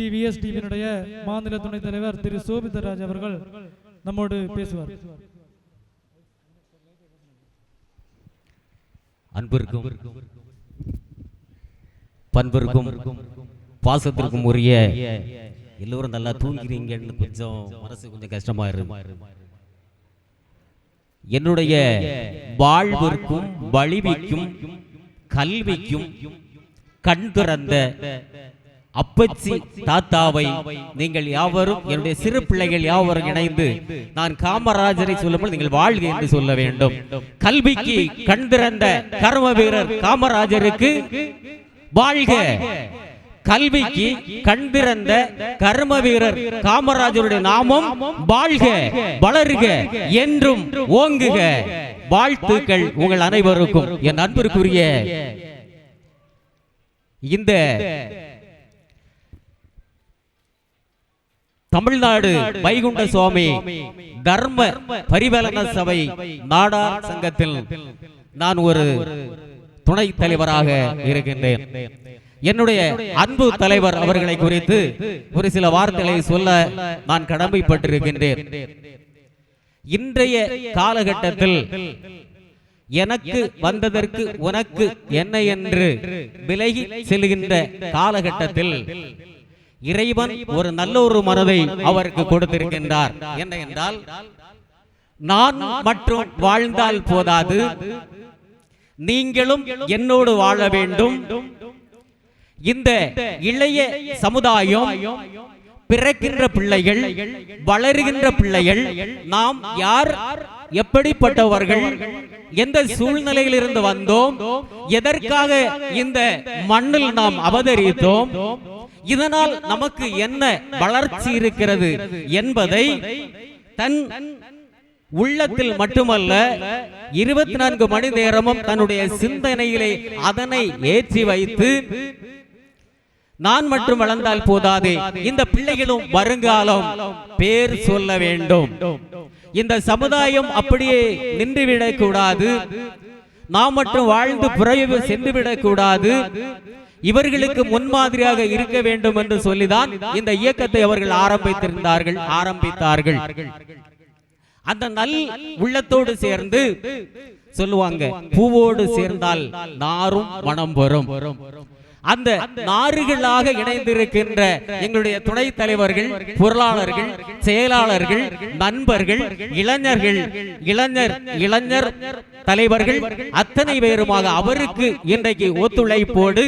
டிவிஎஸ்டிவியினுடைய மாநில துணைத் தலைவர் திரு சோபிதராஜ் அவர்கள் நம்மோடு பேசுவார். அன்பிற்கும் பண்பிற்கும் பாசத்திற்கும் உரிய எல்லோரும் நல்லா தூங்கிறீங்கன்னு கொஞ்சம் மனசு கொஞ்சம் கஷ்டமா இருக்கு. என்னுடைய வாழ்விற்கும் வலிமைக்கும் கல்விக்கும் கண் திறந்த அப்பச்சி தாத்தாவை நீங்கள் யாவரும் என்னுடைய சிறு பிள்ளைகள் யாவரும் இணைந்து நான் காமராஜரை சொல்லும்போது நீங்கள் வாழ்க என்று சொல்ல வேண்டும். கல்விக்கு கண் திறந்த கர்ம வீரர் காமராஜருக்கு வாழ்க. கல்விக்கு கண் திறந்த கர்ம வீரர் காமராஜருடைய நாமம் வாழ்க வளருக என்றும் ஓங்குக. வாழ்த்துக்கள் உங்கள் அனைவருக்கும். என் அன்பிற்குரிய இந்த தமிழ்நாடு வைகுண்ட சுவாமி தர்ம பரிபாலன சபை நாடார் சங்கத்தில் நான் ஒரு துணை தலைவராக இருக்கின்றேன். என்னுடைய அன்பு தலைவர் அவர்களை குறித்து ஒரு சில வார்த்தைகளை சொல்ல நான் கடமைப்பட்டிருக்கின்றேன். இன்றைய காலகட்டத்தில் எனக்கு வந்ததற்கு உனக்கு என்ன என்று விலகி செல்கின்ற காலகட்டத்தில் இறைவன் ஒரு நல்ல ஒரு மனதை அவருக்கு கொடுத்திருக்கின்றார். என்ன என்றால், நான் மட்டும் வாழ்ந்தால் போதாது, நீங்களும் என்னோடு வாழ வேண்டும். இந்த இளைய சமுதாயம், பிறக்கின்ற பிள்ளைகள், வளருகின்ற பிள்ளைகள், நாம் யார், எப்படிப்பட்டவர்கள், எந்த சூழ்நிலையில் இருந்து வந்தோம், எதற்காக இந்த மண்ணில் நாம் அவதரித்தோம், இதனால் நமக்கு என்ன வளர்ச்சி இருக்கிறது என்பதை தன் உள்ளத்தில் மட்டுமல்ல 24 மணி நேரமும் தன்னுடைய சிந்தனையிலே அதனை ஏற்றி வைத்து, நான் மட்டும் வளர்ந்தால் போதாதே, இந்த பிள்ளைகளும் வருங்காலம் பேர் சொல்ல வேண்டும். இந்த சமுதாயம் அப்படியே நின்றுவிடக் கூடாது, நாம் மட்டும் வாழ்ந்து புறவு சென்றுவிடக் கூடாது, இவர்களுக்கு முன்மாதிரியாக இருக்க வேண்டும் என்று சொல்லிதான் இந்த இயக்கத்தை அவர்கள் ஆரம்பித்தார்கள். அந்த நல் உள்ளத்தோடு சேர்ந்து சொல்லுவாங்க, பூவோடு சேர்ந்தால் நாரும் மனம் வரும். அந்த நாறுகளாக இணைந்திருக்கின்ற எங்களுடைய துணை தலைவர்கள், பொருளாளர்கள், செயலாளர்கள், நண்பர்கள், இளைஞர் தலைவர்கள் அத்தனை பேருமாக அவருக்கு இன்றைக்கு ஒத்துழைப்போடு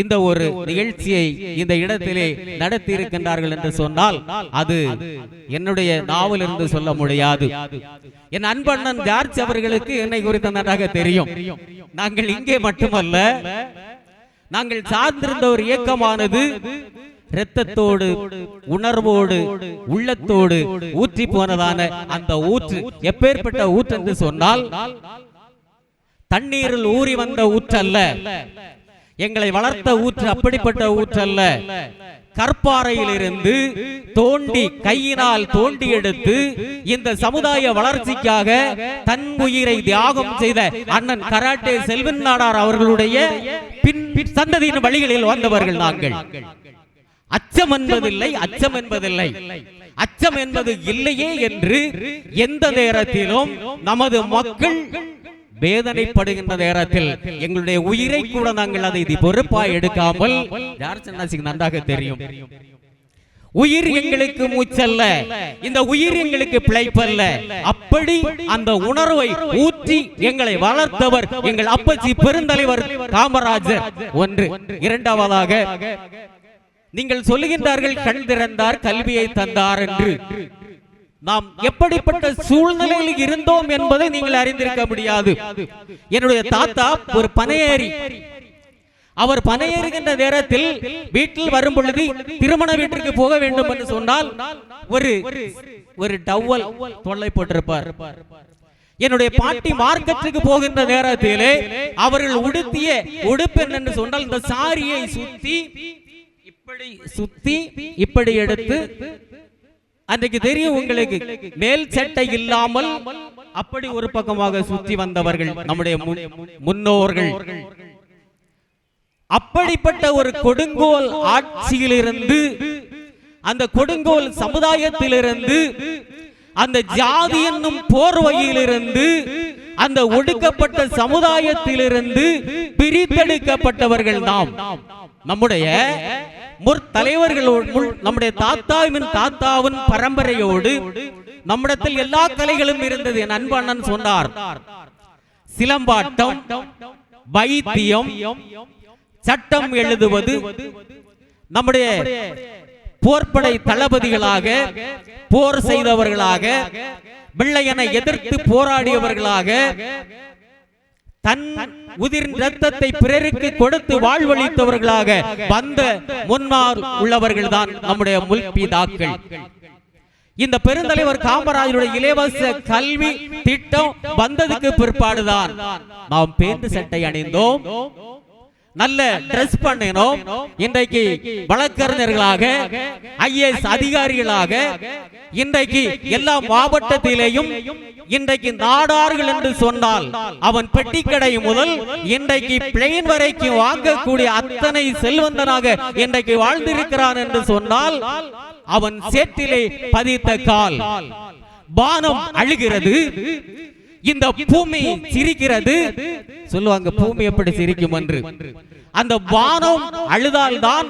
இந்த ஒரு நிகழ்ச்சியை இந்த இடத்திலே நடத்தி இருக்கின்றார்கள் என்று சொன்னால் அது என்னுடைய நாவல் என்று சொல்ல முடியாது. என் அன்பண்ணன் ஜார்ஜ் அவர்களுக்கு என்னை குறித்து நன்றாக தெரியும். நாங்கள் இங்கே மட்டுமல்ல, நாங்கள் சார்ந்திருந்த ஒரு இயக்கமானது இரத்தத்தோடு, உணர்வோடு, உள்ளத்தோடு ஊற்றி போனதான அந்த ஊற்று எப்பேற்பட்ட ஊற்று என்று சொன்னால், தண்ணீரில் ஊறி வந்த ஊற்றல்ல, எங்களை வளர்த்த ஊற்று அப்படிப்பட்ட ஊற்றல்ல. கற்பாறையிலிருந்து தோண்டி, கையினால் தோண்டி எடுத்து இந்த சமுதாய வளர்ச்சிக்காக தன் உயிரை தியாகம் செய்த அண்ணன் கராட்டே செல்வன் நாடார் அவர்களுடைய பின் சந்ததியின் வழிகளில் வந்தவர்கள் நாங்கள். அச்சம் என்பதில்லை, அச்சம் என்பது இல்லையே என்று எந்த நேரத்திலும் நமது மக்கள் வேதனைப்படுகின்ற நேரத்தில் எங்களுடைய உயிரை கூட நாங்கள் அதை பொறுப்பாய் எடுக்காமல், நன்றாக தெரியும், உயிர் எங்களுக்கு மூச்சல்ல, இந்த உயிர் எங்களுக்கு பிழைப்பல்ல, அப்படி அந்த உணர்வை ஊற்றி எங்களை வளர்த்தவர் எங்கள் அப்பச்சி பெருந்தலைவர் காமராஜர். ஒன்று. இரண்டாவதாக, நீங்கள் சொல்லுகின்றார்கள் கண் திறந்தார், கல்வியை தந்தார் என்று. நாம் எப்படிப்பட்ட சூழ்நிலையில் இருந்தோம் என்பதை நீங்கள் அறிந்திருக்க முடியாது. என்னுடைய தாத்தா ஒரு பனையேறி, அவர் பனையேறுகின்ற நேரத்தில் வீட்டில் வரும் பொழுது திருமண வீட்டிற்கு போக வேண்டும் என்று சொன்னால் ஒரு டவல் தொல்லை போட்டிருப்பார். என்னுடைய பாட்டி மார்க்கெட்டுக்கு போகின்ற நேரத்திலே அவர்கள் உடுத்திய உடுப்பு என்று சொன்னால் இந்த சாரியை சுத்தி இப்படி எடுத்து, அன்றைக்கு தெரியும் உங்களுக்கு, மேல் சட்டை இல்லாமல் அப்படி ஒரு பக்கமாக சுத்தி வந்தவர்கள் நம்முடைய முன்னோர்கள். அப்படிப்பட்ட ஒரு கொடுங்கோல் ஆட்சியிலிருந்து, அந்த கொடுங்கோல் சமுதாயத்திலிருந்து, அந்த ஜாதி என்னும் போர்வையிலிருந்து, அந்த ஒடுக்கப்பட்ட சமுதாயத்திலிருந்து பிரித்தெடுக்கப்பட்டவர்கள் நாம். நம்முடைய முற்தலைவர்களோடு, நம்முடைய தாத்தாவின் பரம்பரையோடு நம்மிடத்தில் எல்லா கலைகளும் இருந்தது. என் அன்பு அண்ணன் சொன்னார், சிலம்பாட்டம், வைத்தியம், சட்டம் எழுதுவது, நம்முடைய போர்படை தளபதிகளாக, போர் செய்தவர்களாக, வெள்ளையனை எதிர்த்து போராடியவர்களாக, தன் உதிர் ரத்தத்தை பிறருக்கு கொடுத்து வாழ்வளித்தவர்களாக வந்த முன்னால் உள்ளவர்கள் தான் நம்முடைய முல்பிதாக்கள். இந்த பெருந்தலைவர் காமராஜருடைய இலவச கல்வி திட்டம் வந்ததுக்கு பிற்பாடுதான் நாம் பேருந்து சட்டை அணிந்தோம், நல்ல டிரஸ் பண்ணினோம். இன்றைக்கு வழக்கறிஞர்களாக, ஐஏஎஸ் அதிகாரிகளாக, இன்றைக்கு எல்லா மாவட்டத்திலேயும் இன்றைக்கு நாடார்கள் என்று சொன்னால் அவன் பெட்டிக்கடை முதல் இன்றைக்கு பிளேன் வரைக்கும் வாங்கக்கூடிய அத்தனை செல்வந்தனாக இன்றைக்கு வாழ்ந்திருக்கிறான் என்று சொன்னால் அவன் சேற்றிலே பதித்த கால். வானம் அழுகிறது, இந்த பூமி சிரிக்கிறது. சொல்லுவாங்க பூமி எப்படி சிரிக்கும் என்று. அந்த வானம் அழுதால்தான்,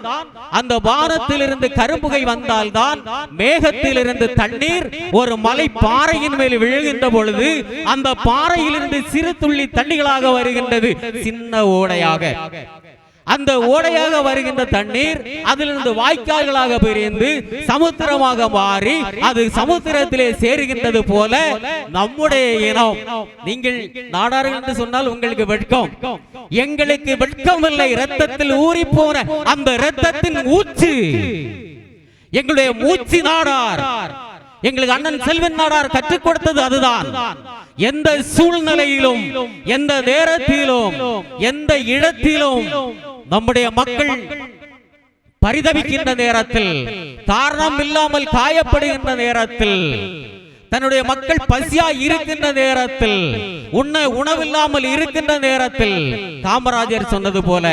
அந்த வானத்திலிருந்து கரும்புகை வந்தால்தான், மேகத்திலிருந்து தண்ணீர் ஒரு மலை பாறையின் மேல் விழுகின்ற பொழுது அந்த பாறையிலிருந்து சிறு துள்ளி தண்ணிகளாக வருகின்றது, சின்ன ஓடையாக. அந்த ஓடையாக வருகின்ற தண்ணீர் அதிலிருந்து வாய்க்கால்களாக பிரிந்து சமுத்திரமாக மாறி அது சமுத்திரத்திலே சேருகின்றது போல நம்முடைய இனம். நீங்கள் நாடார்கள் என்று சொன்னால் உங்களுக்கு வெட்கம், எங்களுக்கு வெட்கம் இல்லை. இரத்தத்தில் ஊறி போன அந்த இரத்தத்தின் ஊற்று எங்களுடைய மூச்சு நாடார், எங்களுக்கு அண்ணன் செல்வன் நாடார் கற்றுக் கொடுத்தது அதுதான். எந்த சூழ்நிலையிலும், எந்த நேரத்திலும், எந்த இடத்திலும் நம்முடைய மக்கள் பரிதவிக்கின்ற நேரத்தில், காரணம் இல்லாமல் காயப்படுகின்ற நேரத்தில், தன்னுடைய மக்கள் பசியா இருக்கின்ற நேரத்தில், உணவில்லாமல் இருக்கின்ற நேரத்தில், காமராஜர் சொன்னது போல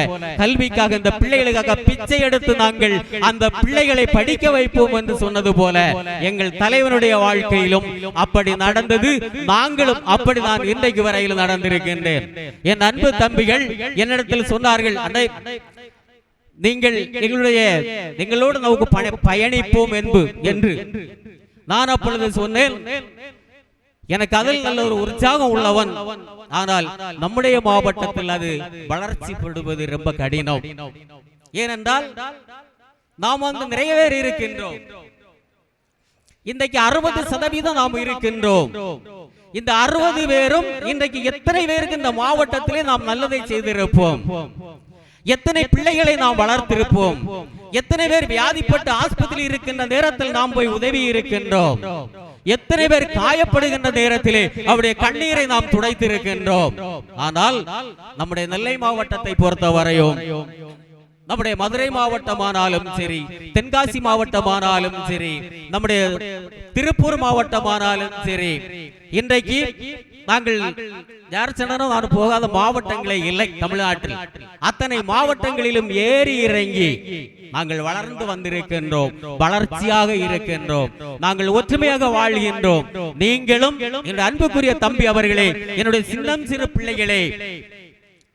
கல்விக்காக, இந்த பிள்ளைகளுக்காக பிச்சை எடுத்து நாங்கள் அந்த பிள்ளைகளை படிக்க வைப்போம் என்று சொன்னது போல எங்கள் தலைவனுடைய வாழ்க்கையிலும் அப்படி நடந்தது. நாங்களும் அப்படி நான் இன்றைக்கு வரையில் நடந்திருக்கின்றேன். என் அன்பு தம்பிகள் என்னிடத்தில் சொன்னார்கள், அண்ணே நீங்கள் எங்களோடு நமக்கு பயணிப்போம் என்று. நான் அப்பொழுது சொன்னேன், எனக்கு அதில் நல்ல ஒரு உற்சாகம் உள்ளவன், ஆனால் நம்முடைய மாவட்டத்தில் அது வளர்ச்சி பெறுவது ரொம்ப கடினம். ஏனென்றால் நாம் வந்து நிறைய பேர் இருக்கின்றோம். இன்றைக்கு 60% நாம் இருக்கின்றோம். இந்த 60 பேரும் இன்றைக்கு எத்தனை பேருக்கு இந்த மாவட்டத்திலே நாம் நல்லதை செய்திருப்போம், எத்தனை பிள்ளைகளை நாம் வளர்த்திருப்போம், எத்தனை பேர் வியாதிப்பட்டு ஆஸ்பத்திரியில் இருக்கின்ற நேரத்தில் நாம் போய் உதவி இருக்கின்றோம், எத்தனை பேர் காயப்படுகின்ற நேரத்திலே அவருடைய கண்ணீரை நாம் துடைத்திருக்கின்றோம். ஆனால் நம்முடைய நெல்லை மாவட்டத்தை பொறுத்தவரையும், நம்முடைய மதுரை மாவட்டமானாலும் சரி, தென்காசி மாவட்டமானாலும் சரி, நம்முடைய திருப்பூர் மாவட்டமானாலும் சரி, இன்றைக்கு நாங்கள் யார் சொன்னாலும் நான் போகாத மாவட்டங்களே இல்லை தமிழ்நாட்டில். அத்தனை மாவட்டங்களிலும் ஏறி இறங்கி நாங்கள் வளர்ந்து வந்திருக்கின்றோம், வளர்ச்சியாக இருக்கின்றோம், நாங்கள் ஒற்றுமையாக வாழ்கின்றோம். நீங்களும் என்ற அன்புக்குரிய தம்பி அவர்களே, என்னுடைய சின்னம் சிறு பிள்ளைகளே,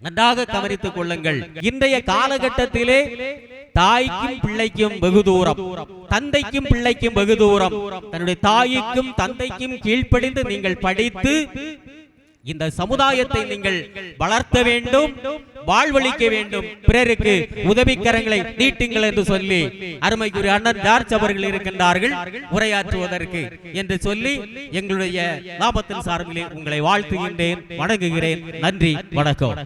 நன்றாக கவனித்துக் கொள்ளுங்கள். இன்றைய காலகட்டத்திலே தாய்க்கும் பிள்ளைக்கும் வெகு தூரம், தந்தைக்கும் பிள்ளைக்கும் வெகு தூரம். தன்னுடைய தாய்க்கும் தந்தைக்கும் கீழ்ப்படிந்து நீங்கள் படித்து இந்த சமுதாயத்தை நீங்கள் வளர்த்த வேண்டும், வாழ்வளிக்க வேண்டும், பிறருக்கு உதவிக்கரங்களை நீட்டுங்கள் என்று சொல்லி அருமைக்குரிய அண்ணன் ஜார்ஜ் அவர்கள் இருக்கின்றார்கள் உரையாற்றுவதற்கு என்று சொல்லி எங்களுடைய லாபத்தின் சார்பிலே உங்களை வாழ்த்துகின்றேன், வணங்குகிறேன். நன்றி, வணக்கம்.